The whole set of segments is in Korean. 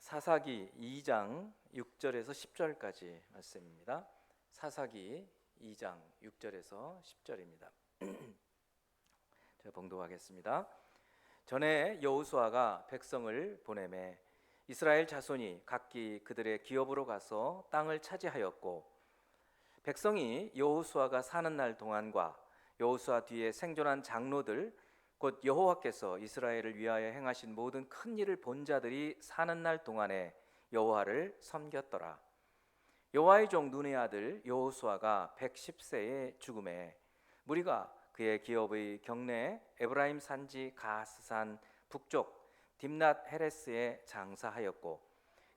사사기 2장 6절에서 10절까지 말씀입니다. 사사기 2장 6절에서 10절입니다. 제가 봉독하겠습니다. 전에 여호수아가 백성을 보내매 이스라엘 자손이 각기 그들의 기업으로 가서 땅을 차지하였고, 백성이 여호수아가 사는 날 동안과 여호수아 뒤에 생존한 장로들 곧 여호와께서 이스라엘을 위하여 행하신 모든 큰 일을 본 자들이 사는 날 동안에 여호와를 섬겼더라. 여호와의 종 눈의 아들 여호수아가 110세에 죽음에 무리가 그의 기업의 경내에 에브라임 산지 가스산 북쪽 딥낫 헤레스에 장사하였고,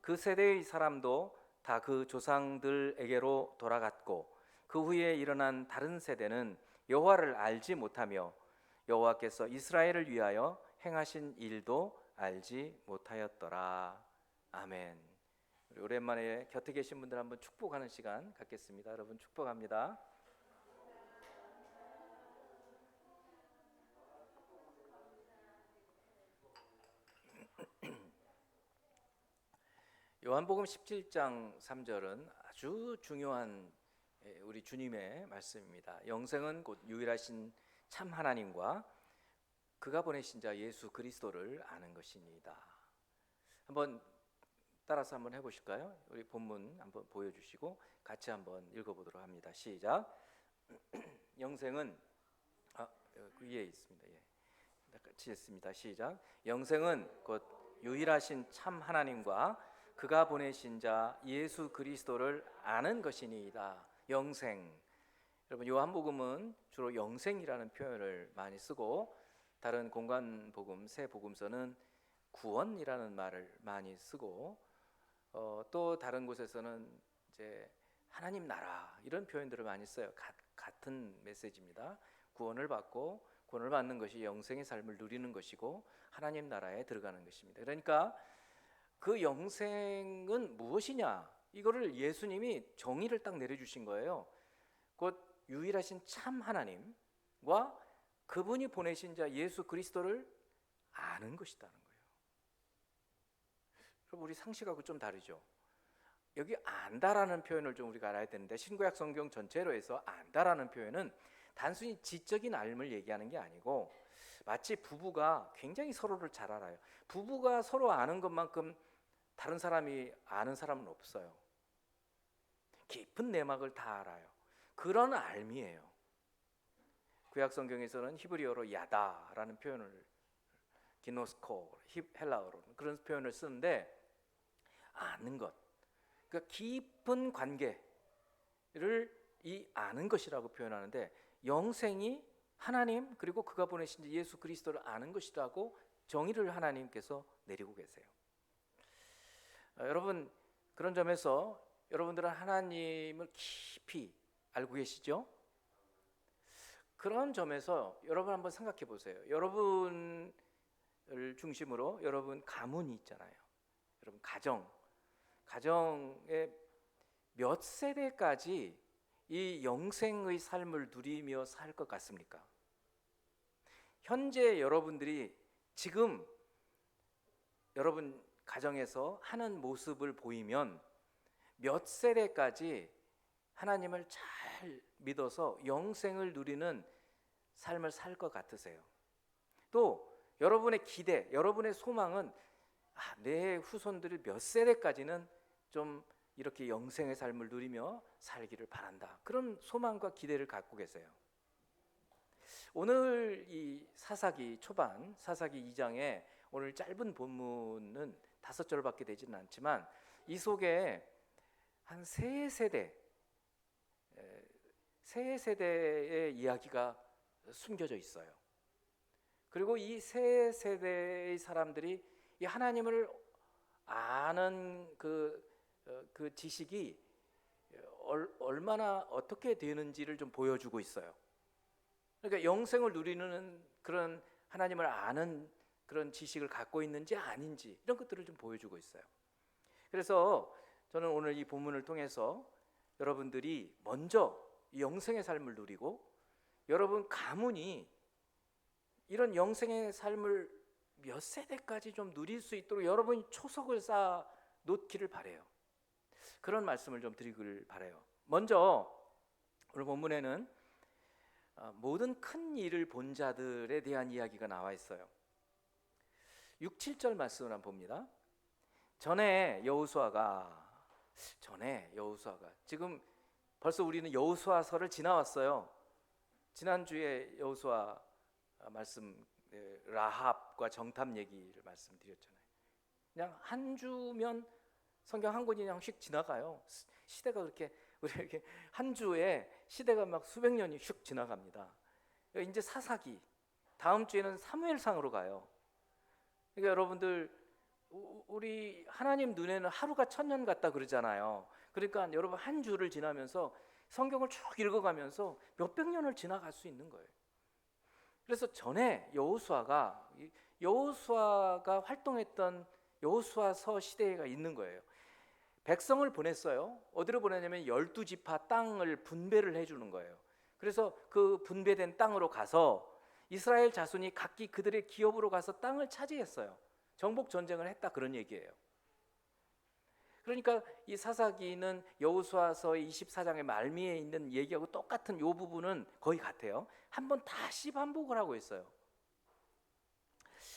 그 세대의 사람도 다 그 조상들에게로 돌아갔고, 그 후에 일어난 다른 세대는 여호와를 알지 못하며 여호와께서 이스라엘을 위하여 행하신 일도 알지 못하였더라. 아멘. 우리 오랜만에 곁에 계신 분들 한번 축복하는 시간 갖겠습니다. 여러분 축복합니다. 요한복음 17장 3절은 아주 중요한 우리 주님의 말씀입니다. 영생은 곧 유일하신 참 하나님과 그가 보내신 자 예수 그리스도를 아는 것입니다. 한번 따라서 한번 해보실까요? 우리 본문 한번 보여주시고 같이 한번 읽어보도록 합니다. 시작. 영생은 그 위에 있습니다. 같이 했습니다. 시작. 영생은 곧 유일하신 참 하나님과 그가 보내신 자 예수 그리스도를 아는 것이니이다. 영생. 여러분 요한복음은 주로 영생이라는 표현을 많이 쓰고, 다른 공관복음 새 복음서는 구원이라는 말을 많이 쓰고, 또 다른 곳에서는 이제 하나님 나라 이런 표현들을 많이 써요. 같은 메시지입니다. 구원을 받고 구원을 받는 것이 영생의 삶을 누리는 것이고 하나님 나라에 들어가는 것입니다. 그러니까 그 영생은 무엇이냐, 이거를 예수님이 정의를 딱 내려주신 거예요. 곧 유일하신 참 하나님과 그분이 보내신 자 예수 그리스도를 아는 것이라는 거예요. 그럼 우리 상식하고 좀 다르죠. 여기 안다라는 표현을 좀 우리가 알아야 되는데, 신구약 성경 전체로 해서 안다라는 표현은 단순히 지적인 알을 얘기하는 게 아니고, 마치 부부가 굉장히 서로를 잘 알아요. 부부가 서로 아는 것만큼 다른 사람이 아는 사람은 없어요. 깊은 내막을 다 알아요. 그런 알미예요. 구약 성경에서는 히브리어로 야다라는 표현을, 기노스코 헬라어로 그런 표현을 쓰는데, 아는 것, 그러니까 깊은 관계를 이 아는 것이라고 표현하는데, 영생이 하나님 그리고 그가 보내신 예수 그리스도를 아는 것이라고 정의를 하나님께서 내리고 계세요. 여러분, 그런 점에서 여러분들은 하나님을 깊이 알고 계시죠? 그런 점에서 여러분 한번 생각해 보세요. 여러분을 중심으로 여러분 가문이 있잖아요. 여러분 가정의 몇 세대까지 이 영생의 삶을 누리며 살 것 같습니까? 현재 여러분들이 지금 여러분 가정에서 하는 모습을 보이면 몇 세대까지 하나님을 잘 믿어서 영생을 누리는 삶을 살 것 같으세요? 또 여러분의 기대, 여러분의 소망은 내 후손들이 몇 세대까지는 좀 이렇게 영생의 삶을 누리며 살기를 바란다, 그런 소망과 기대를 갖고 계세요. 오늘 이 사사기 초반, 사사기 2장에 오늘 짧은 본문은 5절밖에 되지는 않지만, 이 속에 한 세 세대의 이야기가 숨겨져 있어요. 그리고 이 세 세대의 사람들이 이 하나님을 아는 그 지식이 얼마나 어떻게 되는지를 좀 보여주고 있어요. 그러니까 영생을 누리는 그런 하나님을 아는 그런 지식을 갖고 있는지 아닌지, 이런 것들을 좀 보여주고 있어요. 그래서 저는 오늘 이 본문을 통해서 여러분들이 먼저 영생의 삶을 누리고, 여러분 가문이 이런 영생의 삶을 몇 세대까지 좀 누릴 수 있도록 여러분이 초석을 쌓아 놓기를 바라요. 그런 말씀을 좀 드리길 바라요. 먼저 오늘 본문에는 모든 큰 일을 본 자들에 대한 이야기가 나와 있어요. 6, 7절 말씀을 한번 봅니다. 전에 여호수아가 지금 벌써 우리는 여호수아서를 지나왔어요. 지난주에 여호수아 말씀 라합과 정탐 얘기를 말씀드렸잖아요. 그냥 한 주면 성경 한 권이 그냥 휙 지나가요. 시대가 그렇게 우리 이렇게 한 주에 시대가 막 수백 년이 휙 지나갑니다. 이제 사사기, 다음 주에는 사무엘상으로 가요. 그러니까 여러분들 우리 하나님 눈에는 하루가 천년 같다 그러잖아요. 그러니까 여러분 한 주를 지나면서 성경을 쭉 읽어가면서 몇백 년을 지나갈 수 있는 거예요. 그래서 전에 여호수아가 활동했던 여호수아서 시대가 있는 거예요. 백성을 보냈어요. 어디로 보내냐면 12지파 땅을 분배를 해주는 거예요. 그래서 그 분배된 땅으로 가서 이스라엘 자손이 각기 그들의 기업으로 가서 땅을 차지했어요. 정복 전쟁을 했다 그런 얘기예요. 그러니까 이 사사기는 여호수아서의 24장의 말미에 있는 얘기하고 똑같은 이 부분은 거의 같아요. 한번 다시 반복을 하고 있어요.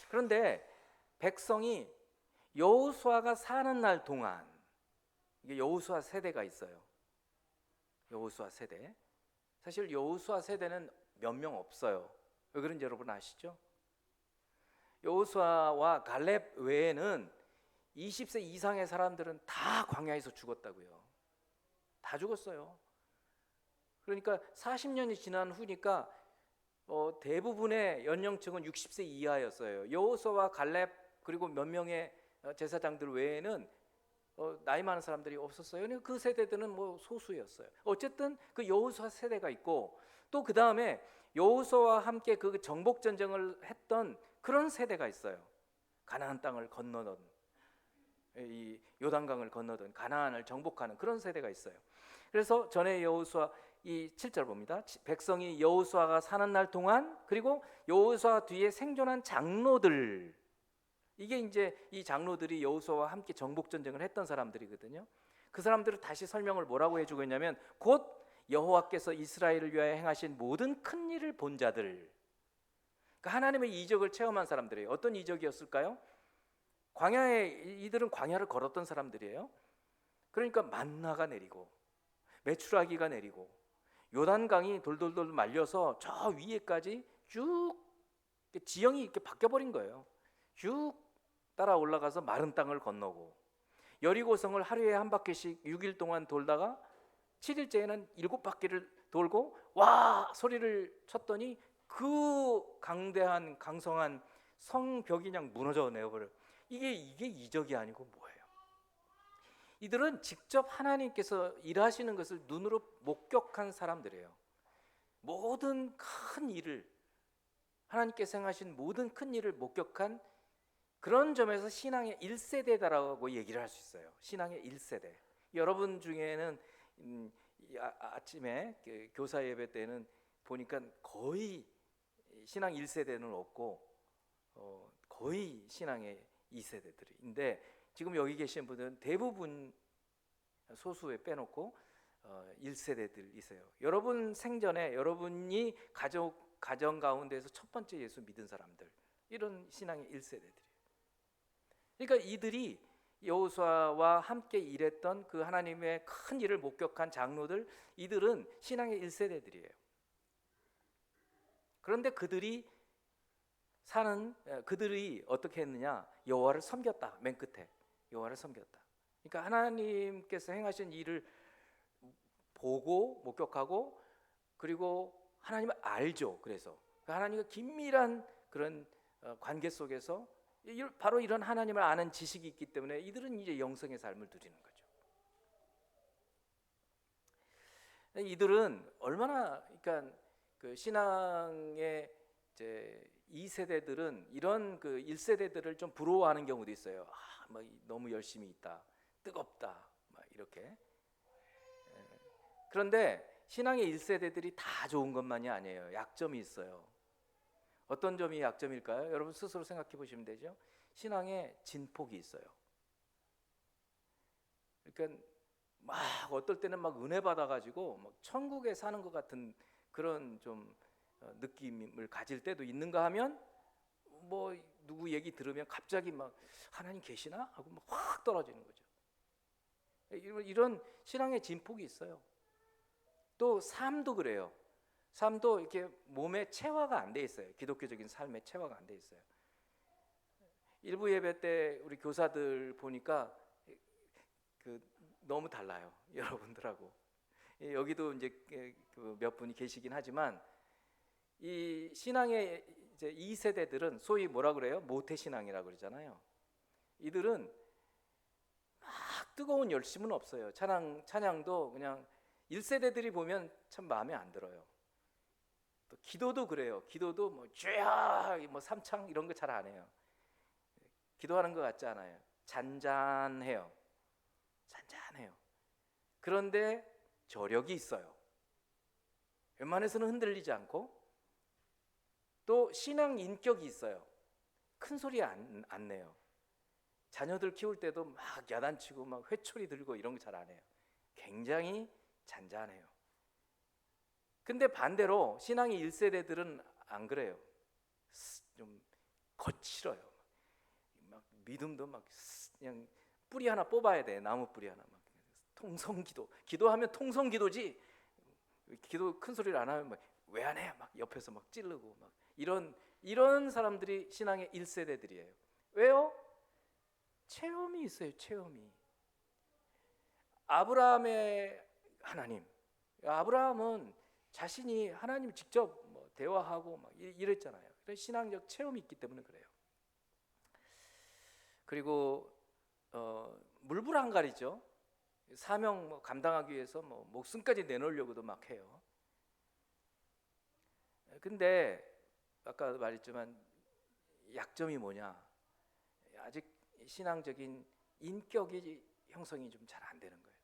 그런데 백성이 여호수아가 사는 날 동안, 이게 여호수아 세대가 있어요. 여호수아 세대. 사실 여호수아 세대는 몇 명 없어요. 왜 그런지 여러분 아시죠? 여호수아와 갈렙 외에는 20세 이상의 사람들은 다 광야에서 죽었다고요. 다 죽었어요. 그러니까 40년이 지난 후니까 대부분의 연령층은 60세 이하였어요. 여호수아와 갈렙 그리고 몇 명의 제사장들 외에는 나이 많은 사람들이 없었어요. 그 세대들은 뭐 소수였어요. 어쨌든 그 여호수아 세대가 있고 또 그 다음에 여호수아와 함께 그 정복 전쟁을 했던 그런 세대가 있어요. 가나안 땅을 건너던, 이 요단강을 건너던 가나안을 정복하는 그런 세대가 있어요. 그래서 전에 여호수아 이 7절 봅니다. 백성이 여호수아가 사는 날 동안, 그리고 여호수아 뒤에 생존한 장로들, 이게 이제 이 장로들이 여호수아와 함께 정복 전쟁을 했던 사람들이거든요. 그 사람들을 다시 설명을 뭐라고 해주고 있냐면 곧 여호와께서 이스라엘을 위하여 행하신 모든 큰 일을 본 자들. 그러니까 하나님의 이적을 체험한 사람들이에요. 어떤 이적이었을까요? 광야에, 이들은 광야를 걸었던 사람들이에요. 그러니까 만나가 내리고 메추라기가 내리고 요단강이 돌돌돌 말려서 저 위에까지 쭉 지형이 이렇게 바뀌어버린 거예요. 쭉 따라 올라가서 마른 땅을 건너고, 여리고성을 하루에 한 바퀴씩 6일 동안 돌다가 7일째에는 7바퀴를 돌고 와 소리를 쳤더니 그 강대한 강성한 성벽이 그냥 무너져 내버려. 이게 이적이 아니고 뭐예요? 이들은 직접 하나님께서 일하시는 것을 눈으로 목격한 사람들이에요. 모든 큰 일을, 하나님께서 행하신 모든 큰 일을 목격한 그런 점에서 신앙의 1세대다라고 얘기를 할 수 있어요. 신앙의 1세대. 여러분 중에는 아침에 교사 예배 때는 보니까 거의 신앙 1세대는 없고 거의 신앙의 2세대들인데, 지금 여기 계신 분들은 대부분 소수에 빼놓고 1세대들이세요. 여러분 생전에 여러분이 가정 가운데에서 첫 번째 예수 믿은 사람들, 이런 신앙의 1세대들이에요. 그러니까 이들이 여호수아와 함께 일했던 그 하나님의 큰 일을 목격한 장로들, 이들은 신앙의 1세대들이에요. 그런데 그들이 어떻게 했느냐? 여호와를 섬겼다. 맨 끝에 여호와를 섬겼다. 그러니까 하나님께서 행하신 일을 보고 목격하고, 그리고 하나님을 알죠. 그래서 하나님과 긴밀한 그런 관계 속에서 바로 이런 하나님을 아는 지식이 있기 때문에 이들은 이제 영성의 삶을 누리는 거죠. 이들은 얼마나, 그러니까 그 신앙의 이제 2세대들은 이런 그 1세대들을 좀 부러워하는 경우도 있어요. 막 너무 열심히 있다, 뜨겁다, 막 이렇게. 그런데 신앙의 1세대들이 다 좋은 것만이 아니에요. 약점이 있어요. 어떤 점이 약점일까요? 여러분 스스로 생각해 보시면 되죠. 신앙에 진폭이 있어요. 그러니까 막 어떨 때는 막 은혜 받아가지고 막 천국에 사는 것 같은 그런 좀 느낌을 가질 때도 있는가 하면 뭐 누구 얘기 들으면 갑자기 막 하나님 계시나 하고 막 확 떨어지는 거죠. 이런 신앙의 진폭이 있어요. 또 삶도 그래요. 삶도 이렇게 몸에 체화가 안 돼 있어요. 기독교적인 삶에 체화가 안 돼 있어요. 일부 예배 때 우리 교사들 보니까 그 너무 달라요. 여러분들하고. 여기도 이제 몇 분이 계시긴 하지만 이 신앙의 이제 2세대들은 소위 뭐라 그래요? 모태 신앙이라고 그러잖아요. 이들은 막 뜨거운 열심은 없어요. 찬양도 그냥 1세대들이 보면 참 마음에 안 들어요. 또 기도도 그래요. 기도도 뭐 주야 뭐 삼창 이런 거 잘 안 해요. 기도하는 것 같지 않아요. 잔잔해요. 잔잔해요. 그런데 저력이 있어요. 웬만해서는 흔들리지 않고 또 신앙 인격이 있어요. 큰 소리 안 내요. 자녀들 키울 때도 막 야단치고 막 회초리 들고 이런 거 잘 안 해요. 굉장히 잔잔해요. 근데 반대로 신앙의 1세대들은 안 그래요. 좀 거칠어요. 막 믿음도 막 그냥 뿌리 하나 뽑아야 돼. 나무 뿌리 하나 막 통성기도. 기도하면 통성기도지. 기도 큰 소리를 안 하면 왜 안 해? 막 옆에서 막 찌르고 막 이런 사람들이 신앙의 1세대들이에요. 왜요? 체험이 있어요. 체험이. 아브라함의 하나님. 아브라함은 자신이 하나님 직접 뭐 대화하고 막 이랬잖아요. 그런 신앙적 체험이 있기 때문에 그래요. 그리고 물불안갈이죠. 사명 뭐 감당하기 위해서 뭐 목숨까지 내놓으려고도 막 해요. 근데 아까 말했지만 약점이 뭐냐? 아직 신앙적인 인격이 형성이 좀 잘 안 되는 거예요.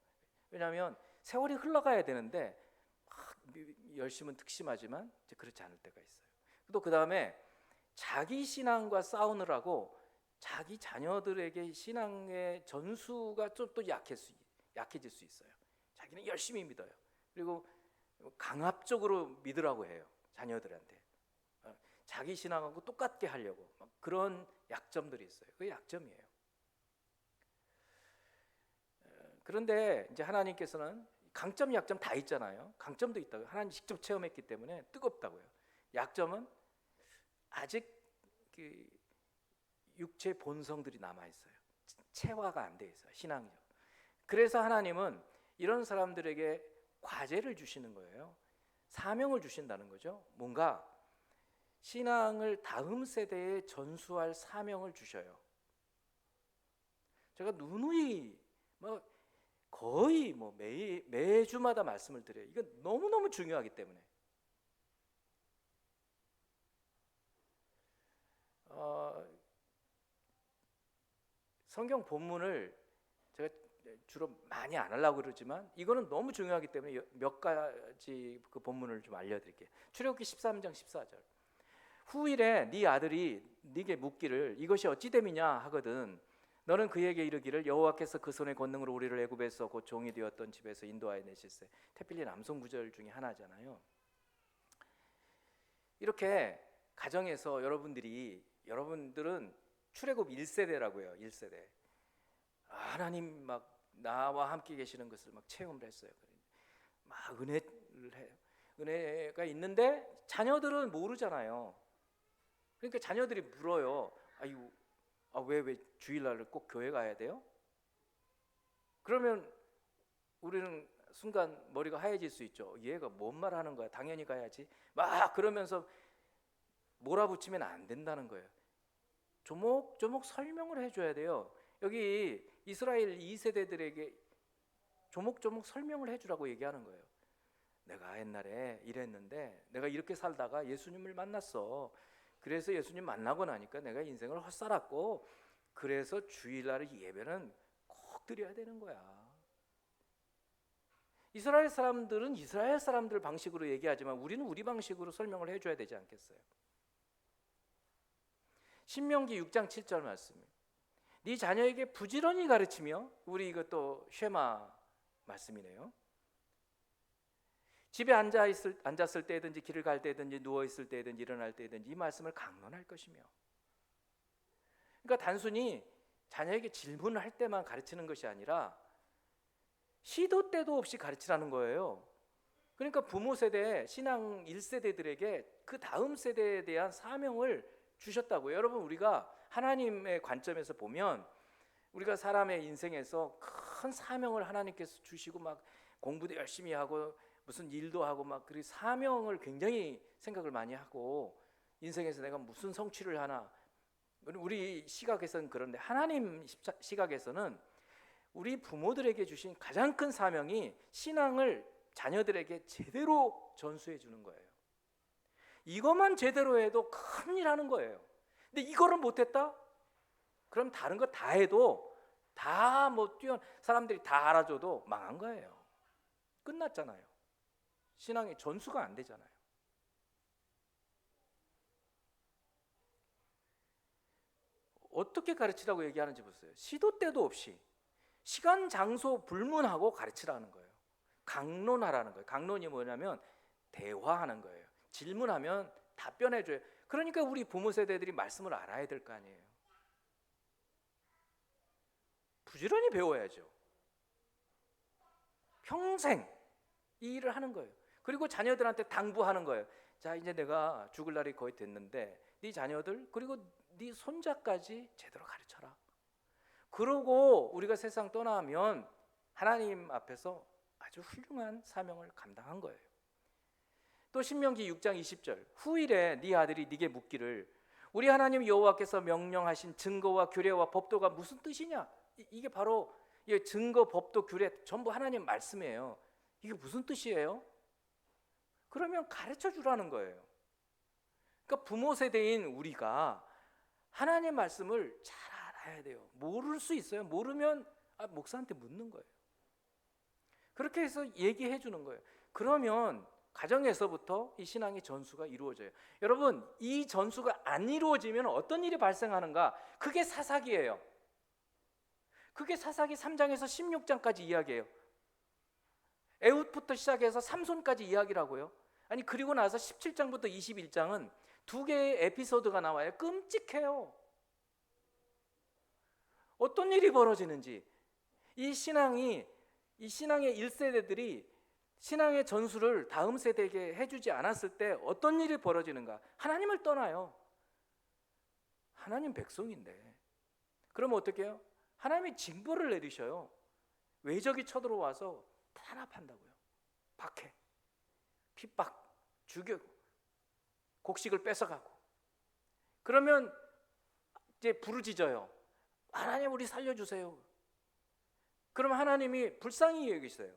왜냐하면 세월이 흘러가야 되는데 막 열심은 특심하지만 이제 그렇지 않을 때가 있어요. 또 그 다음에 자기 신앙과 싸우느라고 자기 자녀들에게 신앙의 전수가 좀 또 약해질 수 있어요. 자기는 열심히 믿어요. 그리고 강압적으로 믿으라고 해요. 자녀들한테 자기 신앙하고 똑같게 하려고 막 그런 약점들이 있어요. 그게 약점이에요. 그런데 이제 하나님께서는 강점, 약점 다 있잖아요. 강점도 있다고 하나님 직접 체험했기 때문에 뜨겁다고요. 약점은 아직 그 육체 본성들이 남아 있어요. 체화가 안 돼 있어요. 신앙적. 그래서 하나님은 이런 사람들에게 과제를 주시는 거예요. 사명을 주신다는 거죠. 뭔가 신앙을 다음 세대에 전수할 사명을 주셔요. 제가 누누이 뭐 거의 뭐 매주마다 말씀을 드려요. 이건 너무너무 중요하기 때문에. 성경 본문을 제가 주로 많이 안 하려고 그러지만 이거는 너무 중요하기 때문에 몇 가지 그 본문을 좀 알려드릴게요. 출애굽기 13장 14절. 후일에 네 아들이 네게 묻기를 이것이 어찌 됨이냐 하거든 너는 그에게 이르기를 여호와께서 그 손의 권능으로 우리를 애굽에서 곧 종이 되었던 집에서 인도하여 내실세. 태필리 남성 구절 중에 하나잖아요. 이렇게 가정에서 여러분들은 출애굽 1세대라고 해요. 1세대. 하나님 막 나와 함께 계시는 것을 막 체험을 했어요. 막 은혜를 해요. 은혜가 있는데 자녀들은 모르잖아요. 그러니까 자녀들이 물어요. 아유, 왜 주일날을 꼭 교회 가야 돼요? 그러면 우리는 순간 머리가 하얘질 수 있죠. 얘가 뭔 말 하는 거야? 당연히 가야지. 막 그러면서 몰아붙이면 안 된다는 거예요. 조목조목 설명을 해줘야 돼요. 여기 이스라엘 2세대들에게 조목조목 설명을 해주라고 얘기하는 거예요. 내가 옛날에 이랬는데 내가 이렇게 살다가 예수님을 만났어. 그래서 예수님 만나고 나니까 내가 인생을 헛살았고 그래서 주일날 예배는 꼭 드려야 되는 거야. 이스라엘 사람들은 이스라엘 사람들 방식으로 얘기하지만 우리는 우리 방식으로 설명을 해줘야 되지 않겠어요? 신명기 6장 7절 말씀. 네 자녀에게 부지런히 가르치며, 우리 이것도 쉐마 말씀이네요. 집에 앉았을 때든지 길을 갈 때든지 누워 있을 때든지 일어날 때든지 이 말씀을 강론할 것이며. 그러니까 단순히 자녀에게 질문을 할 때만 가르치는 것이 아니라 시도 때도 없이 가르치라는 거예요. 그러니까 부모 세대, 신앙 1세대들에게 그 다음 세대에 대한 사명을 주셨다고요. 여러분, 우리가 하나님의 관점에서 보면 우리가 사람의 인생에서 큰 사명을 하나님께서 주시고 막 공부도 열심히 하고 무슨 일도 하고 막 그리고 사명을 굉장히 생각을 많이 하고 인생에서 내가 무슨 성취를 하나, 우리 시각에서는 그런데 하나님 시각에서는 우리 부모들에게 주신 가장 큰 사명이 신앙을 자녀들에게 제대로 전수해 주는 거예요. 이것만 제대로 해도 큰일 하는 거예요. 근데 이거를 못했다? 그럼 다른 거 다 해도 다 뭐 사람들이 다 알아줘도 망한 거예요. 끝났잖아요. 신앙의 전수가 안 되잖아요. 어떻게 가르치라고 얘기하는지 보세요. 시도 때도 없이 시간 장소 불문하고 가르치라는 거예요. 강론하라는 거예요. 강론이 뭐냐면 대화하는 거예요. 질문하면 답변해줘요. 그러니까 우리 부모 세대들이 말씀을 알아야 될 거 아니에요. 부지런히 배워야죠. 평생 이 일을 하는 거예요. 그리고 자녀들한테 당부하는 거예요. 자, 이제 내가 죽을 날이 거의 됐는데 네 자녀들 그리고 네 손자까지 제대로 가르쳐라. 그러고 우리가 세상 떠나면 하나님 앞에서 아주 훌륭한 사명을 감당한 거예요. 또 신명기 6장 20절, 후일에 네 아들이 네게 묻기를 우리 하나님 여호와께서 명령하신 증거와 규례와 법도가 무슨 뜻이냐? 이게 바로 증거, 법도, 규례 전부 하나님 말씀이에요. 이게 무슨 뜻이에요? 그러면 가르쳐 주라는 거예요. 그러니까 부모 세대인 우리가 하나님 말씀을 잘 알아야 돼요. 모를 수 있어요. 모르면 목사한테 묻는 거예요. 그렇게 해서 얘기해 주는 거예요. 그러면 가정에서부터 이 신앙의 전수가 이루어져요. 여러분, 이 전수가 안 이루어지면 어떤 일이 발생하는가? 그게 사사기예요. 그게 사사기 3장에서 16장까지 이야기해요. 에훗부터 시작해서 삼손까지 이야기라고요. 아니, 그리고 나서 17장부터 21장은 두 개의 에피소드가 나와요. 끔찍해요. 어떤 일이 벌어지는지, 이 신앙의 1세대들이 신앙의 전수를 다음 세대에게 해주지 않았을 때 어떤 일이 벌어지는가? 하나님을 떠나요. 하나님 백성인데. 그러면 어떻게 해요? 하나님이 징벌을 내리셔요. 외적이 쳐들어와서 탄압한다고요. 박해, 핍박, 죽이고, 곡식을 뺏어가고. 그러면 이제 부르짖어요. 하나님, 우리 살려주세요. 그럼 하나님이 불쌍히 여기세요.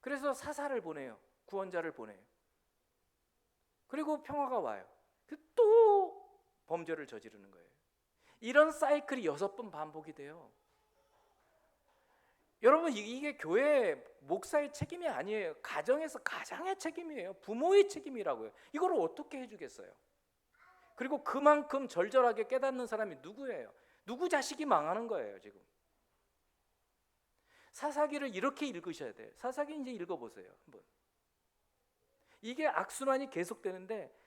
그래서 사사를 보내요. 구원자를 보내요. 그리고 평화가 와요. 또 범죄를 저지르는 거예요. 이런 사이클이 6번 반복이 돼요. 여러분, 이게 교회 목사의 책임이 아니에요. 가정에서 가장의 책임이에요. 부모의 책임이라고요. 이걸 어떻게 해주겠어요? 그리고 그만큼 절절하게 깨닫는 사람이 누구예요? 누구 자식이 망하는 거예요 지금. 사사기를 이렇게 읽으셔야 돼요. 사사기 이제 읽어보세요 한번. 이게 악순환이 계속되는데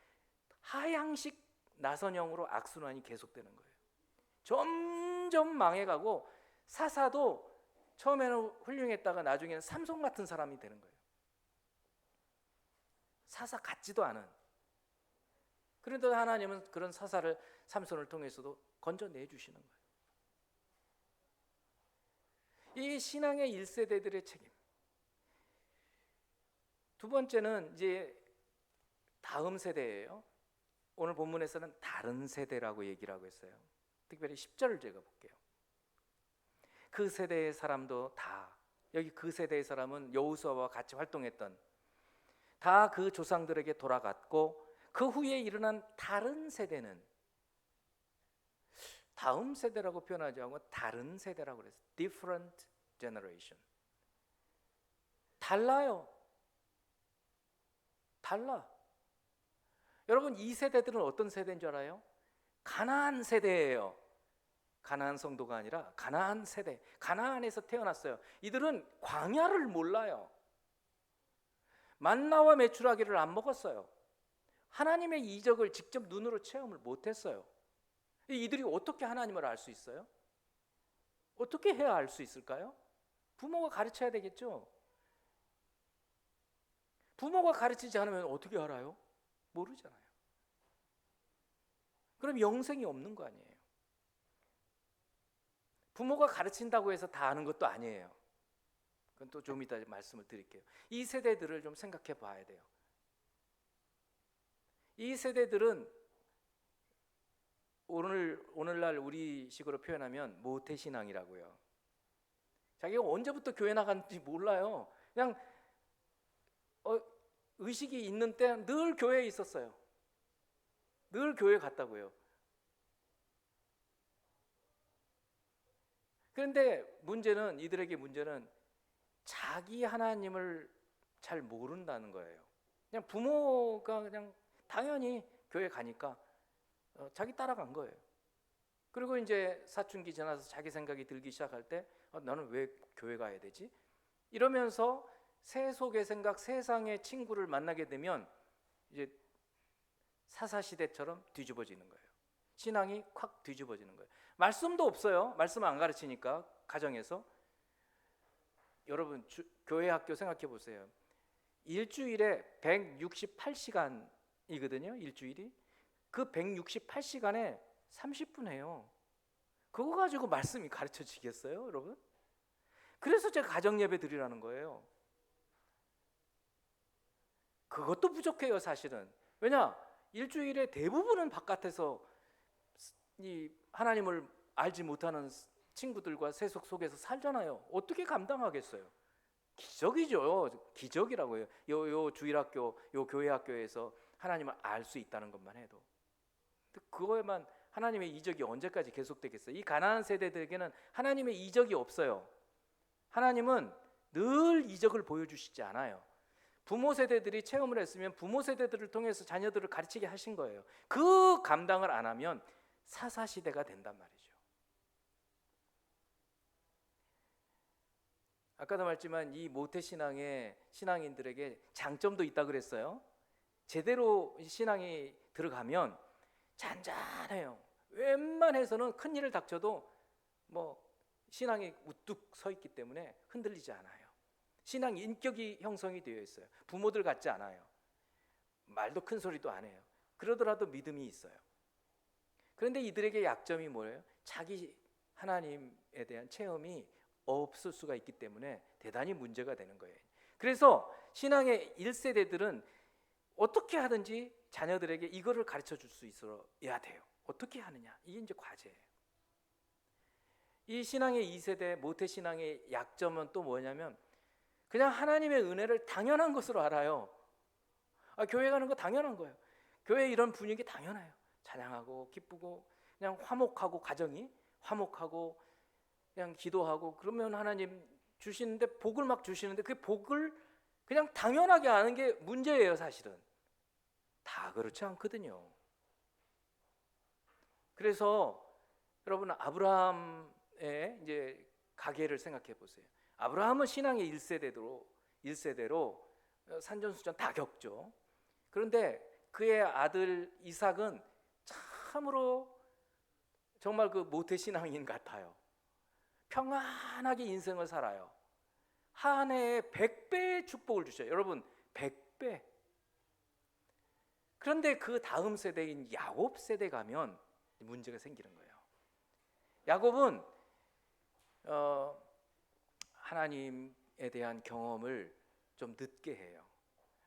하향식 나선형으로 악순환이 계속되는 거예요. 점점 망해가고 사사도 처음에는 훌륭했다가 나중에는 삼손 같은 사람이 되는 거예요. 사사 같지도 않은. 그런데 하나님은 그런 사사를 삼손을 통해서도 건져내 주시는 거예요. 이 신앙의 1세대들의 책임. 두 번째는 이제 다음 세대예요. 오늘 본문에서는 다른 세대라고 얘기를 하고 있어요. 특별히 10절을 제가 볼게요. 그 세대의 사람도 다, 여기 그 세대의 사람은 여호수아와 같이 활동했던 다 그 조상들에게 돌아갔고, 그 후에 일어난 다른 세대는 다음 세대라고 표현하지 않고 다른 세대라고 그랬어요. Different generation. 달라요. 달라. 여러분, 이 세대들은 어떤 세대인 줄 알아요? 가나안 세대예요. 가나안 성도가 아니라 가나안 세대, 가나안에서 태어났어요. 이들은 광야를 몰라요. 만나와 메추라기를 안 먹었어요. 하나님의 이적을 직접 눈으로 체험을 못했어요. 이들이 어떻게 하나님을 알 수 있어요? 어떻게 해야 알 수 있을까요? 부모가 가르쳐야 되겠죠. 부모가 가르치지 않으면 어떻게 알아요? 모르잖아요. 그럼 영생이 없는 거 아니에요. 부모가 가르친다고 해서 다 아는 것도 아니에요. 그건 또 좀 이따 말씀을 드릴게요. 이 세대들을 좀 생각해 봐야 돼요. 이 세대들은 오늘날 우리식으로 표현하면 모태신앙이라고요. 자기가 언제부터 교회 나갔는지 몰라요. 그냥 의식이 있는 때 늘 교회에 있었어요. 늘 교회 갔다고요. 그런데 이들에게 문제는 자기 하나님을 잘 모른다는 거예요. 그냥 부모가 그냥 당연히 교회 가니까 자기 따라간 거예요. 그리고 이제 사춘기 지나서 자기 생각이 들기 시작할 때 나는 왜 교회 가야 되지? 이러면서 세속의 생각, 세상의 친구를 만나게 되면 이제 사사시대처럼 뒤집어지는 거예요. 신앙이 콱 뒤집어지는 거예요. 말씀도 없어요. 말씀 안 가르치니까 가정에서. 여러분 교회 학교 생각해 보세요. 일주일에 168시간이거든요. 일주일이. 그 168시간에 30분 해요. 그거 가지고 말씀이 가르쳐지겠어요, 여러분? 그래서 제가 가정 예배 드리라는 거예요. 그것도 부족해요, 사실은. 왜냐? 일주일에 대부분은 바깥에서 이 하나님을 알지 못하는 친구들과 세속 속에서 살잖아요. 어떻게 감당하겠어요? 기적이죠. 기적이라고요. 요 주일학교, 요 교회 학교에서 하나님을 알 수 있다는 것만 해도. 그거에만 하나님의 이적이 언제까지 계속되겠어요? 이 가나안 세대들에게는 하나님의 이적이 없어요. 하나님은 늘 이적을 보여주시지 않아요. 부모 세대들이 체험을 했으면 부모 세대들을 통해서 자녀들을 가르치게 하신 거예요. 그 감당을 안 하면 사사시대가 된단 말이죠. 아까도 말했지만 이 모태신앙의 신앙인들에게 장점도 있다 그랬어요. 제대로 신앙이 들어가면 잔잔해요. 웬만해서는 큰 일을 닥쳐도 신앙이 우뚝 서 있기 때문에 흔들리지 않아요. 신앙 인격이 형성이 되어 있어요. 부모들 같지 않아요. 말도 큰 소리도 안 해요. 그러더라도 믿음이 있어요. 그런데 이들에게 약점이 뭐예요? 자기 하나님에 대한 체험이 없을 수가 있기 때문에 대단히 문제가 되는 거예요. 그래서 신앙의 1세대들은 어떻게 하든지 자녀들에게 이거를 가르쳐 줄 수 있어야 돼요. 어떻게 하느냐? 이게 이제 과제예요. 이 신앙의 2세대 모태신앙의 약점은 또 뭐냐면 그냥 하나님의 은혜를 당연한 것으로 알아요. 교회 가는 거 당연한 거예요. 교회 이런 분위기 당연해요. 찬양하고 기쁘고 그냥 화목하고 가정이 화목하고 그냥 기도하고 그러면 하나님 주시는데 복을 막 주시는데 그 복을 그냥 당연하게 아는 게 문제예요, 사실은. 다 그렇지 않거든요. 그래서 여러분 아브라함의 이제 가계를 생각해 보세요. 아브라함은 신앙의 1세대로 산전수전 다 겪죠. 그런데 그의 아들 이삭은 참으로 정말 그 모태신앙인 같아요. 평안하게 인생을 살아요. 한 해에 100배의 축복을 주셔요. 여러분 100배. 그런데 그 다음 세대인 야곱 세대 가면 문제가 생기는 거예요. 야곱은 하나님에 대한 경험을 좀 늦게 해요.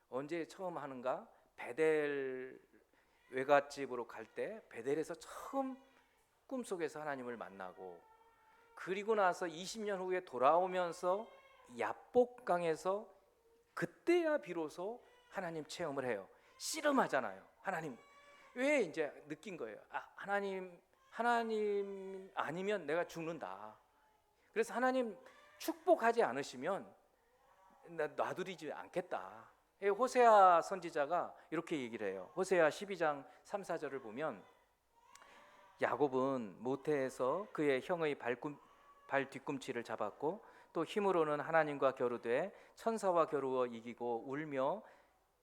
언제 처음 하는가? 베델 외갓집으로 갈 때 베델에서 처음 꿈속에서 하나님을 만나고 그리고 나서 20년 후에 돌아오면서 야복강에서 그때야 비로소 하나님 체험을 해요. 씨름하잖아요. 하나님 왜 이제 느낀 거예요. 하나님 아니면 내가 죽는다. 그래서 하나님 축복하지 않으시면 놔두리지 않겠다. 호세아 선지자가 이렇게 얘기를 해요. 호세아 12장 3, 4절을 보면 야곱은 모태에서 그의 형의 발 뒤꿈치를 잡았고 또 힘으로는 하나님과 겨루되 천사와 겨루어 이기고 울며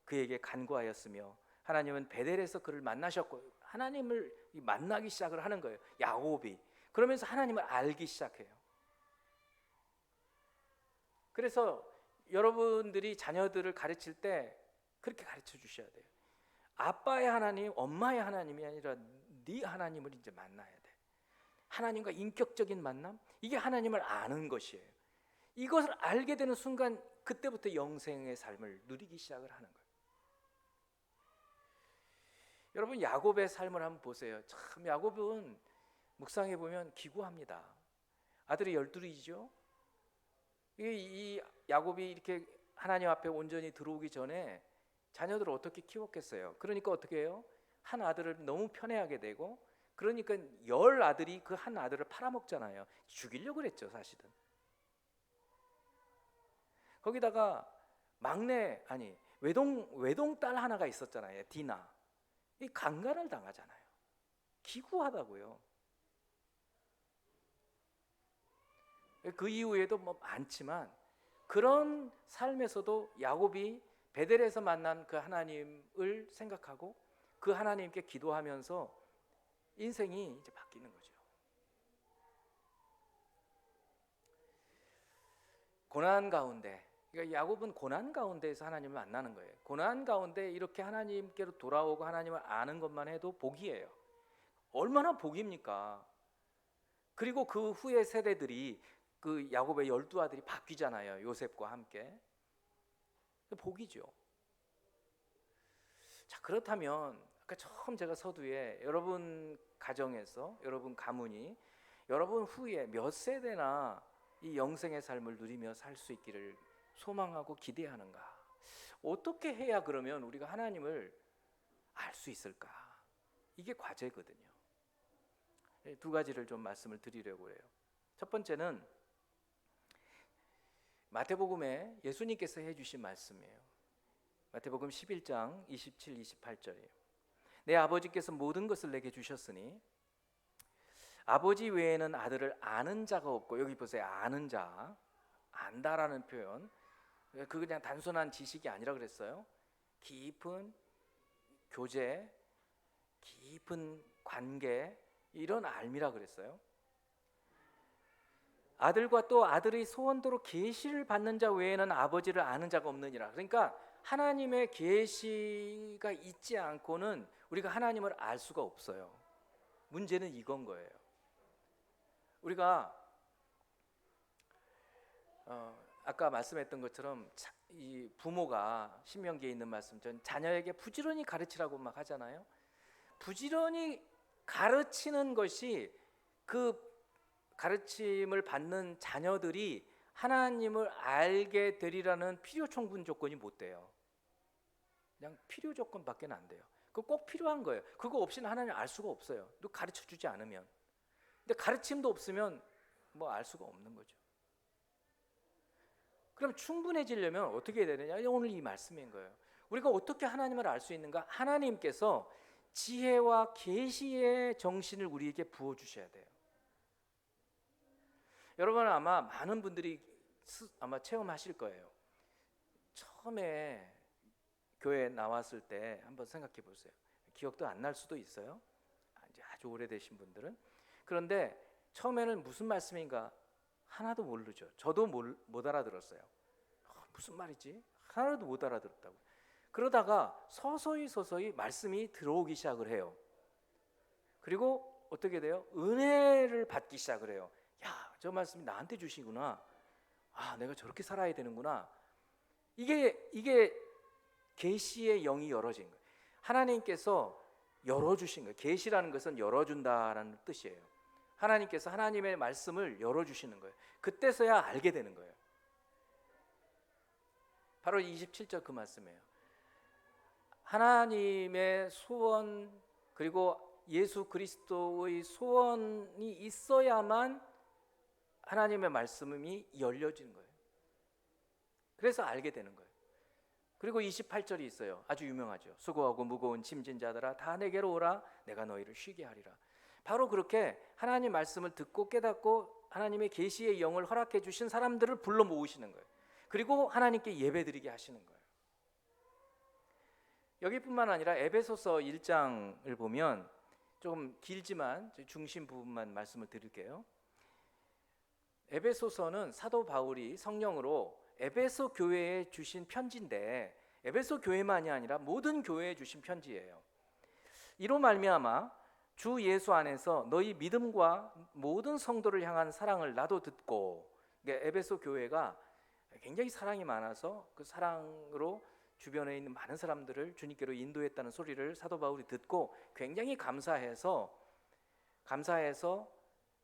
그에게 간구하였으며 하나님은 베델에서 그를 만나셨고 하나님을 만나기 시작을 하는 거예요. 야곱이 그러면서 하나님을 알기 시작해요. 그래서 여러분들이 자녀들을 가르칠 때 그렇게 가르쳐 주셔야 돼요. 아빠의 하나님, 엄마의 하나님이 아니라 네 하나님을 이제 만나야 돼. 하나님과 인격적인 만남, 이게 하나님을 아는 것이에요. 이것을 알게 되는 순간 그때부터 영생의 삶을 누리기 시작을 하는 거예요. 여러분 야곱의 삶을 한번 보세요. 참 야곱은 묵상해 보면 기구합니다. 아들이 12이죠. 이 야곱이 이렇게 하나님 앞에 온전히 들어오기 전에 자녀들을 어떻게 키웠겠어요? 그러니까 어떻게 해요? 한 아들을 너무 편애하게 되고 그러니까 10 아들이 그 한 아들을 팔아먹잖아요. 죽이려고 그랬죠 사실은. 거기다가 막내 외동 딸 하나가 있었잖아요. 디나. 이 강간을 당하잖아요. 기구하다고요. 그 이후에도 뭐 많지만 그런 삶에서도 야곱이 베델에서 만난 그 하나님을 생각하고 그 하나님께 기도하면서 인생이 이제 바뀌는 거죠. 고난 가운데, 그러니까 야곱은 고난 가운데에서 하나님을 만나는 거예요. 고난 가운데 이렇게 하나님께로 돌아오고 하나님을 아는 것만 해도 복이에요. 얼마나 복입니까? 그리고 그 후의 세대들이 그 야곱의 12아들이 바뀌잖아요. 요셉과 함께. 복이죠. 자, 그렇다면 아까 처음 제가 서두에 여러분 가정에서 여러분 가문이 여러분 후에 몇 세대나 이 영생의 삶을 누리며 살 수 있기를 소망하고 기대하는가? 어떻게 해야 그러면 우리가 하나님을 알 수 있을까? 이게 과제거든요. 두 가지를 좀 말씀을 드리려고 해요. 첫 번째는 마태복음에 예수님께서 해주신 말씀이에요. 마태복음 11장 27, 28절이에요. 내 아버지께서 모든 것을 내게 주셨으니 아버지 외에는 아들을 아는 자가 없고, 여기 보세요. 아는 자, 안다라는 표현, 그 그냥 단순한 지식이 아니라 그랬어요. 깊은 교제, 깊은 관계, 이런 알미라 그랬어요. 아들과 또 아들의 소원대로 계시를 받는 자 외에는 아버지를 아는 자가 없느니라. 그러니까 하나님의 계시가 있지 않고는 우리가 하나님을 알 수가 없어요. 문제는 이건 거예요. 우리가 아까 말씀했던 것처럼 이 부모가 신명기에 있는 말씀, 전 자녀에게 부지런히 가르치라고 막 하잖아요. 부지런히 가르치는 것이 그 가르침을 받는 자녀들이 하나님을 알게 되리라는 필요 충분 조건이 못 돼요. 그냥 필요 조건밖에 안 돼요. 그거 꼭 필요한 거예요. 그거 없이는 하나님을 알 수가 없어요. 또 가르쳐 주지 않으면. 근데 가르침도 없으면 뭐 알 수가 없는 거죠. 그럼 충분해지려면 어떻게 해야 되느냐? 오늘 이 말씀인 거예요. 우리가 어떻게 하나님을 알 수 있는가? 하나님께서 지혜와 계시의 정신을 우리에게 부어 주셔야 돼요. 여러분 아마 많은 분들이 아마 체험하실 거예요. 처음에 교회에 나왔을 때 한번 생각해 보세요. 기억도 안 날 수도 있어요. 이제 아주 오래되신 분들은. 그런데 처음에는 무슨 말씀인가 하나도 모르죠. 저도 못 알아들었어요. 무슨 말이지? 하나도 못 알아들었다고. 그러다가 서서히 말씀이 들어오기 시작을 해요. 그리고 어떻게 돼요? 은혜를 받기 시작을 해요. 야, 저 말씀이 나한테 주시구나. 아, 내가 저렇게 살아야 되는구나. 이게 계시의 영이 열어진 거예요. 하나님께서 열어주신 거예요. 계시라는 것은 열어준다라는 뜻이에요. 하나님께서 하나님의 말씀을 열어주시는 거예요. 그때서야 알게 되는 거예요. 바로 27절 그 말씀이에요. 하나님의 소원, 그리고 예수 그리스도의 소원이 있어야만 하나님의 말씀이 열려지는 거예요. 그래서 알게 되는 거예요. 그리고 28절이 있어요. 아주 유명하죠. 수고하고 무거운 짐진 자들아 다 내게로 오라. 내가 너희를 쉬게 하리라. 바로 그렇게 하나님 말씀을 듣고 깨닫고 하나님의 계시의 영을 허락해 주신 사람들을 불러 모으시는 거예요. 그리고 하나님께 예배드리게 하시는 거예요. 여기뿐만 아니라 에베소서 1장을 보면 좀 길지만 중심 부분만 말씀을 드릴게요. 에베소서는 사도 바울이 성령으로 에베소 교회에 주신 편지인데, 에베소 교회만이 아니라 모든 교회에 주신 편지예요. 이로 말미암아 주 예수 안에서 너희 믿음과 모든 성도를 향한 사랑을 나도 듣고, 에베소 교회가 굉장히 사랑이 많아서 그 사랑으로 주변에 있는 많은 사람들을 주님께로 인도했다는 소리를 사도 바울이 듣고 굉장히 감사해서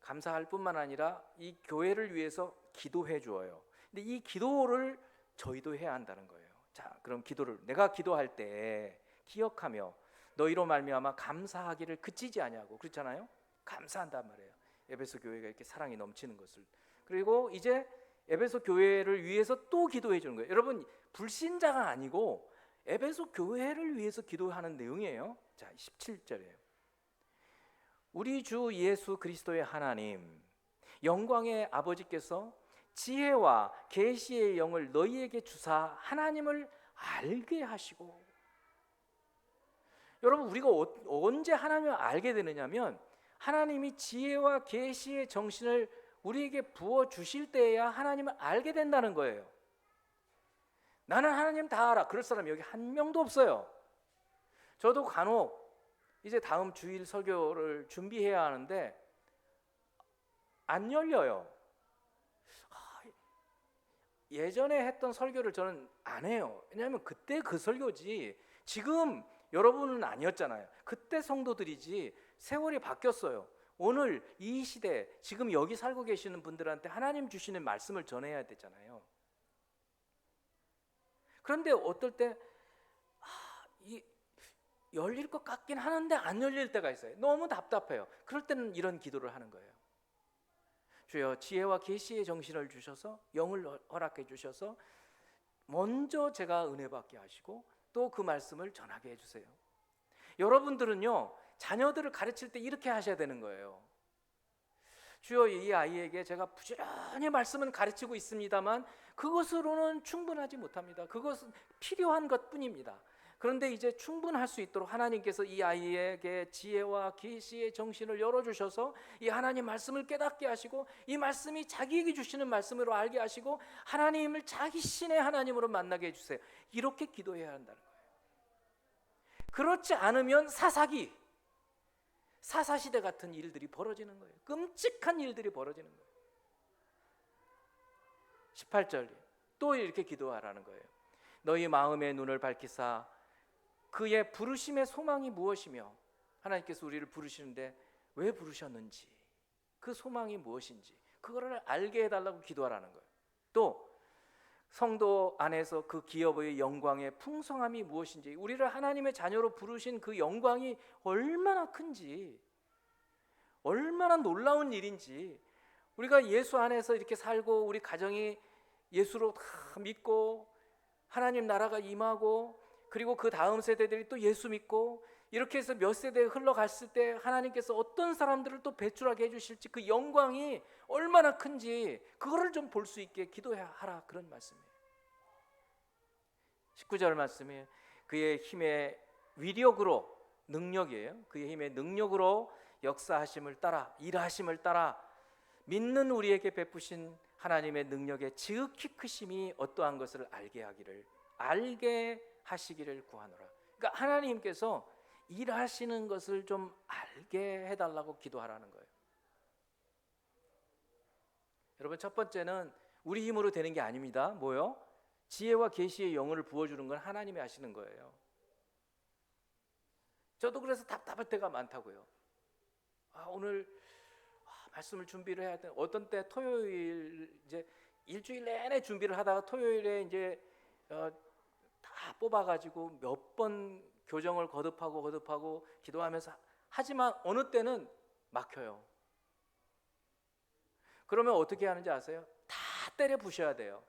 감사할 뿐만 아니라 이 교회를 위해서 기도해 주어요. 근데 이 기도를 저희도 해야 한다는 거예요. 자, 그럼 기도를 내가 기도할 때 기억하며 너희로 말미암아 감사하기를 그치지 아니하고, 그렇잖아요. 감사한단 말이에요. 에베소 교회가 이렇게 사랑이 넘치는 것을. 그리고 이제 에베소 교회를 위해서 또 기도해 주는 거예요. 여러분, 불신자가 아니고 에베소 교회를 위해서 기도하는 내용이에요. 자, 17절이에요. 우리 주 예수 그리스도의 하나님 영광의 아버지께서 지혜와 계시의 영을 너희에게 주사 하나님을 알게 하시고. 여러분, 우리가 언제 하나님을 알게 되느냐면 하나님이 지혜와 계시의 정신을 우리에게 부어 주실 때에야 하나님을 알게 된다는 거예요. 나는 하나님 다 알아, 그럴 사람 여기 한 명도 없어요. 저도 간혹 이제 다음 주일 설교를 준비해야 하는데 안 열려요. 예전에 했던 설교를 저는 안 해요. 왜냐하면 그때 그 설교지 지금 여러분은 아니었잖아요. 그때 성도들이지. 세월이 바뀌었어요. 오늘 이 시대 지금 여기 살고 계시는 분들한테 하나님 주시는 말씀을 전해야 되잖아요. 그런데 어떨 때 열릴 것 같긴 하는데 안 열릴 때가 있어요. 너무 답답해요. 그럴 때는 이런 기도를 하는 거예요. 주여, 지혜와 계시의 정신을 주셔서 영을 허락해 주셔서 먼저 제가 은혜 받게 하시고 또 그 말씀을 전하게 해주세요. 여러분들은요, 자녀들을 가르칠 때 이렇게 하셔야 되는 거예요. 주여, 이 아이에게 제가 부지런히 말씀은 가르치고 있습니다만 그것으로는 충분하지 못합니다. 그것은 필요한 것뿐입니다. 그런데 이제 충분할 수 있도록 하나님께서 이 아이에게 지혜와 계시의 정신을 열어주셔서 이 하나님 말씀을 깨닫게 하시고 이 말씀이 자기에게 주시는 말씀으로 알게 하시고 하나님을 자기 신의 하나님으로 만나게 해주세요. 이렇게 기도해야 한다는 거예요. 그렇지 않으면 사사시대 같은 일들이 벌어지는 거예요. 끔찍한 일들이 벌어지는 거예요. 18절 또 이렇게 기도하라는 거예요. 너희 마음의 눈을 밝히사 그의 부르심의 소망이 무엇이며, 하나님께서 우리를 부르시는데 왜 부르셨는지, 그 소망이 무엇인지 그거를 알게 해달라고 기도하라는 거예요. 또 성도 안에서 그 기업의 영광의 풍성함이 무엇인지, 우리를 하나님의 자녀로 부르신 그 영광이 얼마나 큰지, 얼마나 놀라운 일인지, 우리가 예수 안에서 이렇게 살고 우리 가정이 예수로 다 믿고 하나님 나라가 임하고 그리고 그 다음 세대들이 또 예수 믿고 이렇게 해서 몇 세대 흘러갔을 때 하나님께서 어떤 사람들을 또 배출하게 해주실지 그 영광이 얼마나 큰지 그거를 좀 볼 수 있게 기도하라, 그런 말씀이에요. 19절 말씀이 그의 힘의 위력으로, 능력이에요. 그의 힘의 능력으로 역사하심을 따라, 일하심을 따라 믿는 우리에게 베푸신 하나님의 능력의 지극히 크심이 어떠한 것을 알게 하시기를 구하노라. 그러니까 하나님께서 일하시는 것을 좀 알게 해달라고 기도하라는 거예요. 여러분, 첫 번째는 우리 힘으로 되는 게 아닙니다. 뭐요? 지혜와 계시의 영을 부어주는 건 하나님이 하시는 거예요. 저도 그래서 답답할 때가 많다고요. 오늘 말씀을 준비를 해야 돼. 어떤 때 토요일 이제 일주일 내내 준비를 하다가 토요일에 이제 다 뽑아가지고 몇 번 교정을 거듭하고 기도하면서 하지만 어느 때는 막혀요. 그러면 어떻게 하는지 아세요? 다 때려 부셔야 돼요.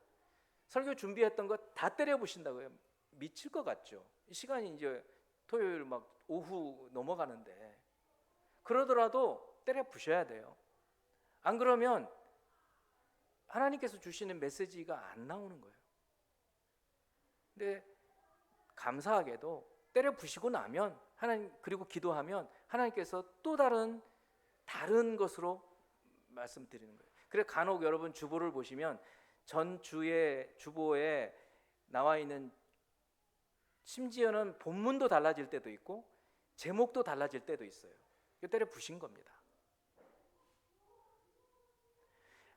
설교 준비했던 거 다 때려 부신다고요. 미칠 것 같죠. 시간이 이제 토요일 막 오후 넘어가는데 그러더라도 때려 부셔야 돼요. 안 그러면 하나님께서 주시는 메시지가 안 나오는 거예요. 근데 감사하게도 때려 부시고 나면 하나님, 그리고 기도하면 하나님께서 또 다른 것으로 말씀드리는 거예요. 그래서 간혹 여러분 주보를 보시면 전 주의 주보에 나와 있는, 심지어는 본문도 달라질 때도 있고 제목도 달라질 때도 있어요. 이거 때려 부신 겁니다.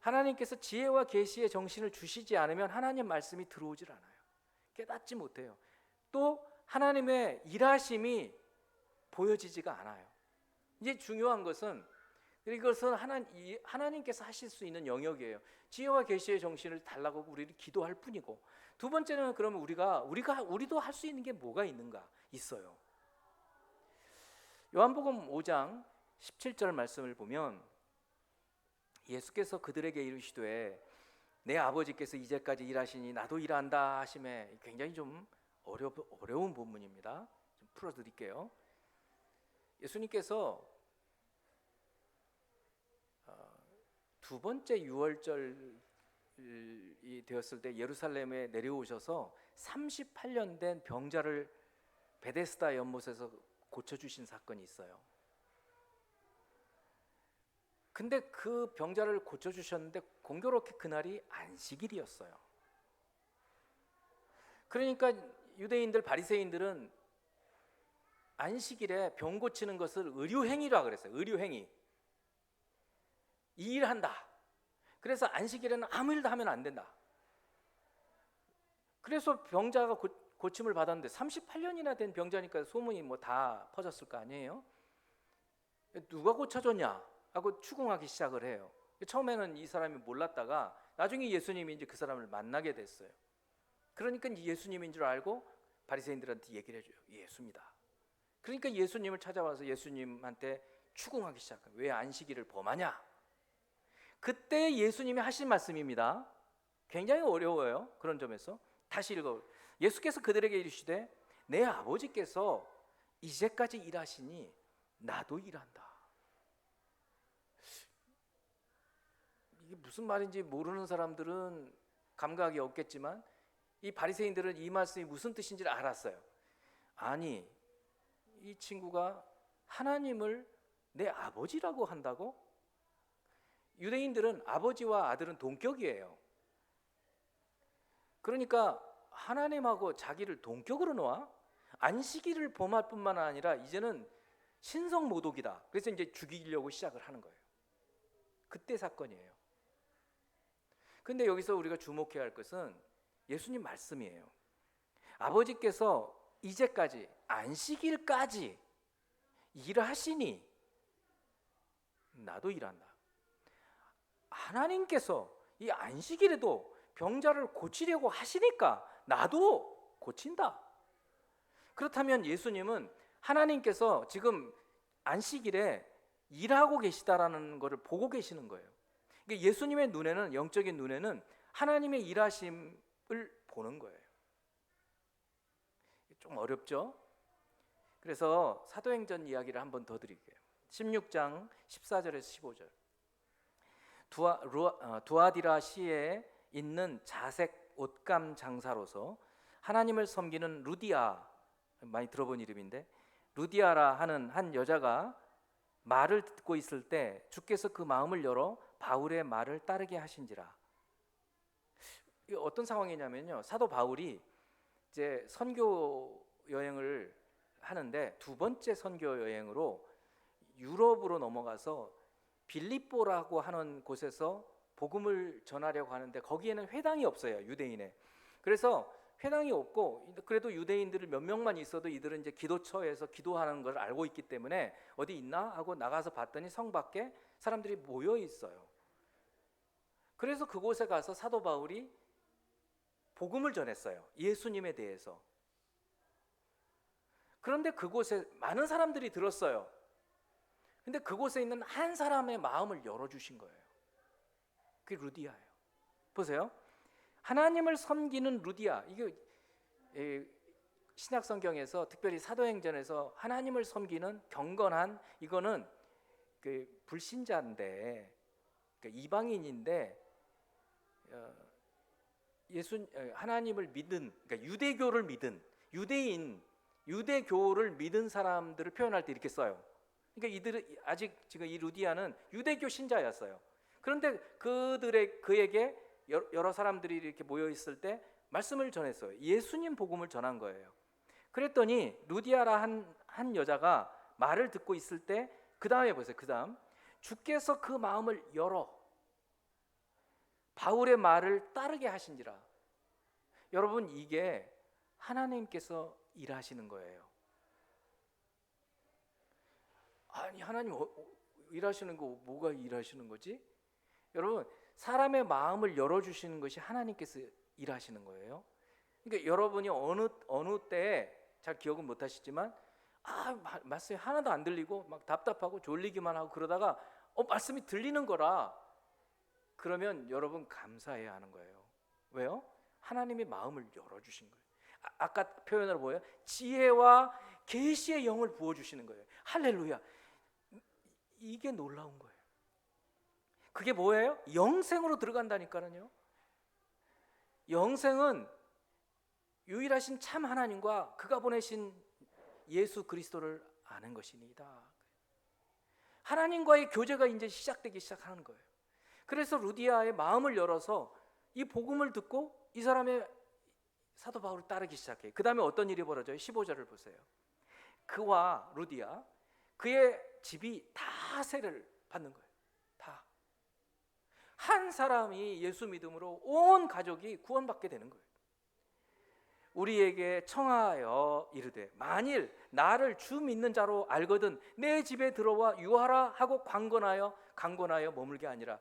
하나님께서 지혜와 계시의 정신을 주시지 않으면 하나님 말씀이 들어오질 않아요. 깨닫지 못해요. 또 하나님의 일하심이 보여지지가 않아요. 이제 중요한 것은, 이것은 하나님께서 하실 수 있는 영역이에요. 지혜와 계시의 정신을 달라고 우리를 기도할 뿐이고, 두 번째는 그러면 우리도 할 수 있는 게 뭐가 있는가? 있어요. 요한복음 5장 17절 말씀을 보면 예수께서 그들에게 이르시되 내 아버지께서 이제까지 일하시니 나도 일한다 하심에, 굉장히 좀 어려운 본문입니다. 좀 풀어드릴게요. 예수님께서 두 번째 유월절이 되었을 때 예루살렘에 내려오셔서 38년 된 병자를 베데스다 연못에서 고쳐주신 사건이 있어요. 근데 그 병자를 고쳐주셨는데 공교롭게 그날이 안식일이었어요. 그러니까 유대인들, 바리새인들은 안식일에 병 고치는 것을 의료행위라 그랬어요. 의료행위, 이 일한다. 그래서 안식일에는 아무 일도 하면 안 된다. 그래서 병자가 고침을 받았는데 38년이나 된 병자니까 소문이 뭐 다 퍼졌을 거 아니에요. 누가 고쳐줬냐 하고 추궁하기 시작을 해요. 처음에는 이 사람이 몰랐다가 나중에 예수님이 이제 그 사람을 만나게 됐어요. 그러니까 예수님인 줄 알고 바리새인들한테 얘기를 해줘요. 예수입니다. 그러니까 예수님을 찾아와서 예수님한테 추궁하기 시작해요. 왜 안식일을 범하냐? 그때 예수님이 하신 말씀입니다. 굉장히 어려워요. 그런 점에서 다시 읽어. 예수께서 그들에게 이르시되 내 아버지께서 이제까지 일하시니 나도 일한다. 이게 무슨 말인지 모르는 사람들은 감각이 없겠지만 이 바리새인들은 이 말씀이 무슨 뜻인지를 알았어요. 아니, 이 친구가 하나님을 내 아버지라고 한다고? 유대인들은 아버지와 아들은 동격이에요. 그러니까 하나님하고 자기를 동격으로 놓아 안식일을 범할 뿐만 아니라 이제는 신성모독이다. 그래서 이제 죽이려고 시작을 하는 거예요. 그때 사건이에요. 근데 여기서 우리가 주목해야 할 것은 예수님 말씀이에요. 아버지께서 이제까지 안식일까지 일하시니 나도 일한다. 하나님께서 이 안식일에도 병자를 고치려고 하시니까 나도 고친다. 그렇다면 예수님은 하나님께서 지금 안식일에 일하고 계시다라는 것을 보고 계시는 거예요. 그러니까 예수님의 눈에는, 영적인 눈에는 하나님의 일하심을 보는 거예요. 좀 어렵죠? 그래서 사도행전 이야기를 한 번 더 드릴게요. 16장 14절에서 15절. 두아디라시에 있는 자색 옷감 장사로서 하나님을 섬기는 루디아, 많이 들어본 이름인데, 루디아라 하는 한 여자가 말을 듣고 있을 때 주께서 그 마음을 열어 바울의 말을 따르게 하신지라. 이게 어떤 상황이냐면요, 사도 바울이 이제 선교 여행을 하는데 두 번째 선교 여행으로 유럽으로 넘어가서 빌립보라고 하는 곳에서 복음을 전하려고 하는데 거기에는 회당이 없어요, 유대인에. 그래서 회당이 없고, 그래도 유대인들을 몇 명만 있어도 이들은 이제 기도처에서 기도하는 걸 알고 있기 때문에 어디 있나 하고 나가서 봤더니 성 밖에 사람들이 모여 있어요. 그래서 그곳에 가서 사도 바울이 복음을 전했어요, 예수님에 대해서. 그런데 그곳에 많은 사람들이 들었어요. 근데 그곳에 있는 한 사람의 마음을 열어주신 거예요. 그게 루디아예요. 보세요. 하나님을 섬기는 루디아. 이게 신약 성경에서 특별히 사도행전에서 하나님을 섬기는 경건한, 이거는 그 불신자인데, 그 이방인인데 하나님을 믿은, 그러니까 유대교를 믿은 유대교를 믿은 사람들을 표현할 때 이렇게 써요. 그러니까 이들은 아직 지금 이 루디아는 유대교 신자였어요. 그런데 그에게 여러 사람들이 이렇게 모여 있을 때 말씀을 전했어요. 예수님 복음을 전한 거예요. 그랬더니 루디아라 한 여자가 말을 듣고 있을 때 그 다음에 보세요. 그 다음, 주께서 그 마음을 열어 바울의 말을 따르게 하신지라. 여러분, 이게 하나님께서 일하시는 거예요. 아니, 하나님 일하시는 거 뭐가 일하시는 거지? 여러분, 사람의 마음을 열어주시는 것이 하나님께서 일하시는 거예요. 그러니까 여러분이 어느 때에 잘 기억은 못 하시지만 말씀이 하나도 안 들리고 막 답답하고 졸리기만 하고 그러다가 말씀이 들리는 거라, 그러면 여러분 감사해야 하는 거예요. 왜요? 하나님이 마음을 열어주신 거예요. 아까 표현으로 뭐예요? 지혜와 계시의 영을 부어주시는 거예요. 할렐루야. 이게 놀라운 거예요. 그게 뭐예요? 영생으로 들어간다니까요. 영생은 유일하신 참 하나님과 그가 보내신 예수 그리스도를 아는 것이니이다. 하나님과의 교제가 이제 시작되기 시작하는 거예요. 그래서 루디아의 마음을 열어서 이 복음을 듣고 이 사람의 사도 바울을 따르기 시작해요. 그 다음에 어떤 일이 벌어져요? 15절을 보세요. 그와 루디아, 그의 집이 다 세례를 받는 거예요. 다. 한 사람이 예수 믿음으로 온 가족이 구원받게 되는 거예요. 우리에게 청하여 이르되 만일 나를 주 믿는 자로 알거든 내 집에 들어와 유하라 하고 강권하여 머물게 아니라,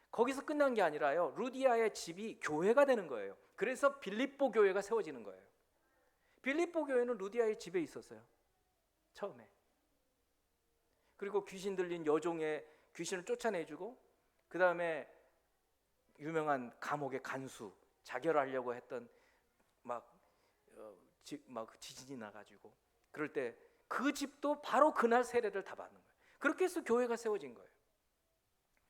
거기서 끝난 게 아니라요, 루디아의 집이 교회가 되는 거예요. 그래서 빌립보 교회가 세워지는 거예요. 빌립보 교회는 루디아의 집에 있었어요, 처음에. 그리고 귀신 들린 여종의 귀신을 쫓아내주고, 그 다음에 유명한 감옥의 간수, 자결하려고 했던 막 지진이 나가지고, 그럴 때 그 집도 바로 그날 세례를 다 받는 거예요. 그렇게 해서 교회가 세워진 거예요.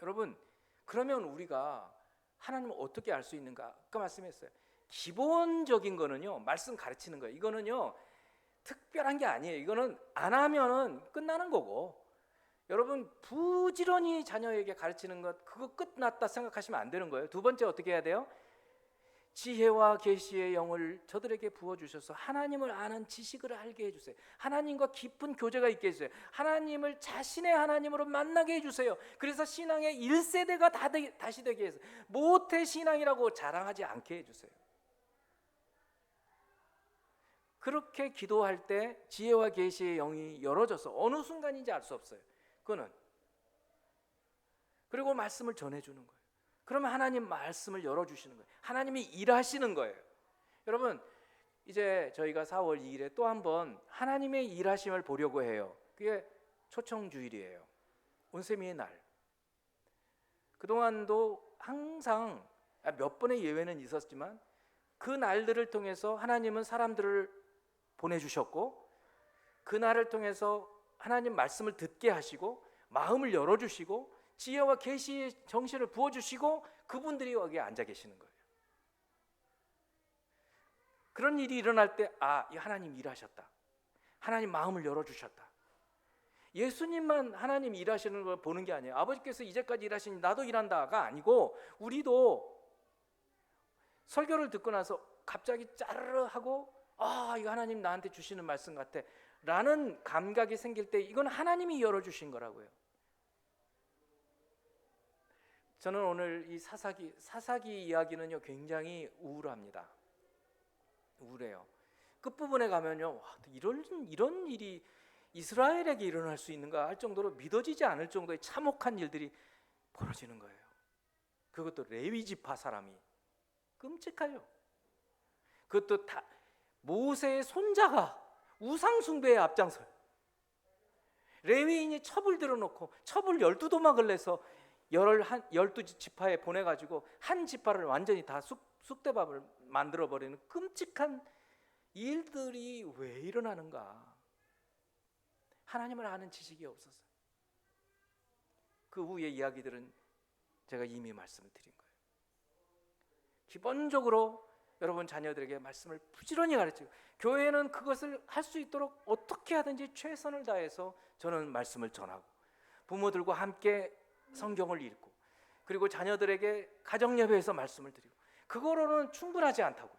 여러분, 그러면 우리가 하나님을 어떻게 알 수 있는가? 아까 말씀했어요. 기본적인 거는요, 말씀 가르치는 거예요. 이거는요, 특별한 게 아니에요. 이거는 안 하면은 끝나는 거고, 여러분 부지런히 자녀에게 가르치는 것, 그거 끝났다 생각하시면 안 되는 거예요. 두 번째 어떻게 해야 돼요? 지혜와 계시의 영을 저들에게 부어주셔서 하나님을 아는 지식을 알게 해주세요. 하나님과 깊은 교제가 있게 해주세요. 하나님을 자신의 하나님으로 만나게 해주세요. 그래서 신앙의 1세대가 다시 되게 해서 모태 신앙이라고 자랑하지 않게 해주세요. 그렇게 기도할 때 지혜와 계시의 영이 열어져서 어느 순간인지 알 수 없어요. 그거는. 그리고 말씀을 전해주는 거예요. 그러면 하나님 말씀을 열어주시는 거예요. 하나님이 일하시는 거예요. 여러분, 이제 저희가 4월 2일에 또 한 번 하나님의 일하심을 보려고 해요. 그게 초청주일이에요. 온세미의 날. 그동안도 항상 몇 번의 예외는 있었지만 그 날들을 통해서 하나님은 사람들을 보내주셨고, 그 날을 통해서 하나님 말씀을 듣게 하시고 마음을 열어주시고 지혜와 계시의 정신을 부어주시고 그분들이 여기에 앉아 계시는 거예요. 그런 일이 일어날 때 이 하나님 일하셨다. 하나님 마음을 열어주셨다. 예수님만 하나님 일하시는 걸 보는 게 아니에요. 아버지께서 이제까지 일하시니 나도 일한다가 아니고, 우리도 설교를 듣고 나서 갑자기 짜르르 하고 이거 하나님 나한테 주시는 말씀 같아 라는 감각이 생길 때 이건 하나님이 열어주신 거라고요. 저는 오늘 이 사사기 이야기는요, 굉장히 우울합니다. 우울해요. 끝부분에 가면요, 이런 일이 이스라엘에게 일어날 수 있는가 할 정도로 믿어지지 않을 정도의 참혹한 일들이 벌어지는 거예요. 그것도 레위 지파 사람이. 끔찍해요. 그것도 다 모세의 손자가 우상 숭배에 앞장서요. 레위인이 첩을 들어놓고 첩을 12도막을 내서 12지파에 보내가지고 한 지파를 완전히 다 쑥대밥을 만들어버리는 끔찍한 일들이 왜 일어나는가? 하나님을 아는 지식이 없어서. 그 후의 이야기들은 제가 이미 말씀을 드린 거예요. 기본적으로 여러분 자녀들에게 말씀을 부지런히 가르치고, 교회는 그것을 할 수 있도록 어떻게 하든지 최선을 다해서 저는 말씀을 전하고, 부모들과 함께 성경을 읽고, 그리고 자녀들에게 가정예배에서 말씀을 드리고, 그거로는 충분하지 않다고요.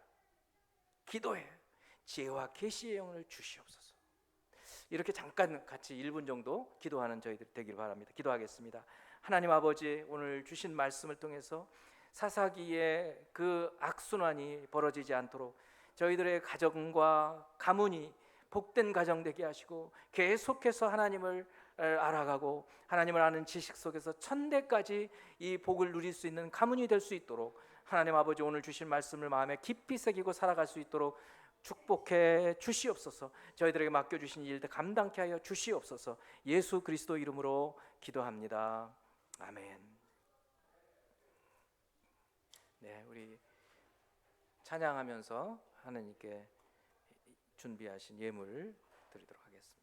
기도해 지혜와 계시의 영을 주시옵소서. 이렇게 잠깐 같이 1분 정도 기도하는 저희들 되길 바랍니다. 기도하겠습니다. 하나님 아버지, 오늘 주신 말씀을 통해서 사사기의 그 악순환이 벌어지지 않도록 저희들의 가정과 가문이 복된 가정 되게 하시고, 계속해서 하나님을 알아가고 하나님을 아는 지식 속에서 천대까지 이 복을 누릴 수 있는 가문이 될 수 있도록 하나님 아버지, 오늘 주신 말씀을 마음에 깊이 새기고 살아갈 수 있도록 축복해 주시옵소서. 저희들에게 맡겨주신 일들 감당케 하여 주시옵소서. 예수 그리스도 이름으로 기도합니다. 아멘. 네, 우리 찬양하면서 하나님께 준비하신 예물 드리도록 하겠습니다.